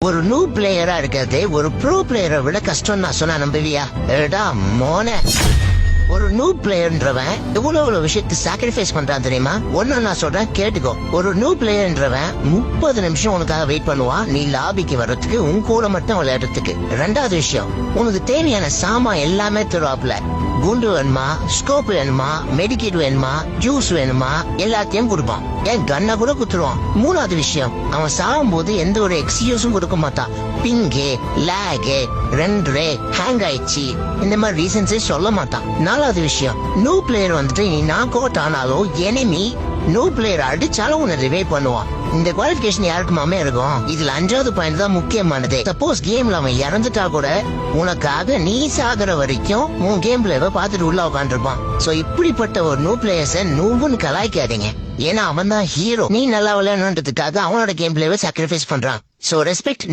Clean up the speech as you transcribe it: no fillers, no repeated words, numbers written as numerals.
ஒரு நியூ பிளேயரா இருக்கிறது ஒரு ப்ரோ பிளேயரை விட கஷ்டம் நான் சொன்னா நம்புவியா? மோனே, ஒரு நியூ பிளேயர்ன்றவன் எவ்வளவு விஷயத்தை சாக்ரிஃபைஸ் பண்றான் தெரியுமா? ஒன்னு நான் சொல்றேன் கேட்டுக்கோ. ஒரு நியூ பிளேயர்ன்றவன் 30 நிமிஷம் உனக்காக வெயிட் பண்ணுவான் நீ லாபிக்கு வர்றதுக்கு, உன் கூட மட்டும் விளையாடுறதுக்கு. ரெண்டாவது விஷயம், உனக்கு தேவையான சாமான் எல்லாமே தருவாப்ல. குண்டு வேணுமா, ஸ்கோப் வேணுமா, மெடிக்கேட் வேணுமா, ஜூஸ் வேணுமா, எல்லாத்தையும் கொடுப்பான். ஏன் கண்ணை கூட குத்துருவான். மூணாவது விஷயம், அவன் சாகும் போது எந்த ஒரு எக்ஸ்கியூஸும் கொடுக்க மாட்டான். பிங்கு, லேகு, ரெண்டு ஹேங் ஆயிடுச்சு, இந்த மாதிரி ரீசன்ஸே சொல்ல மாட்டான். நாலாவது விஷயம், நியூ பிளேயர் வந்துட்டு நீ நாக் அவுட் ஆனாலும் எனிமி நியூ பிளேயர் அடிச்சாலும் உன்னை ரிவைவ் பண்ணுவான். இந்த குவாலிபிகேஷன் யாருக்குமாமே இருக்கும். இதுல 5வது பாயிண்ட் தான் முக்கியமானது. சப்போஸ் கேம்ல அவன் இறந்துட்டா கூட உனக்காக நீ சாகுற வரைக்கும் உன் கேம் பிளேவை பார்த்துட்டு உள்ள உட்காந்துருப்பான். சோ இப்படிப்பட்ட ஒரு நியூ பிளேயர்ஸை நூவுன்னு கலாய்க்காதீங்க. ஏன்னா அவன் தான் ஹீரோ. நீ நல்லா விளையாடணுன்றதுக்காக அவனோட கேம் பிளேவை சாக்ரிஃபைஸ் பண்றான். So respect.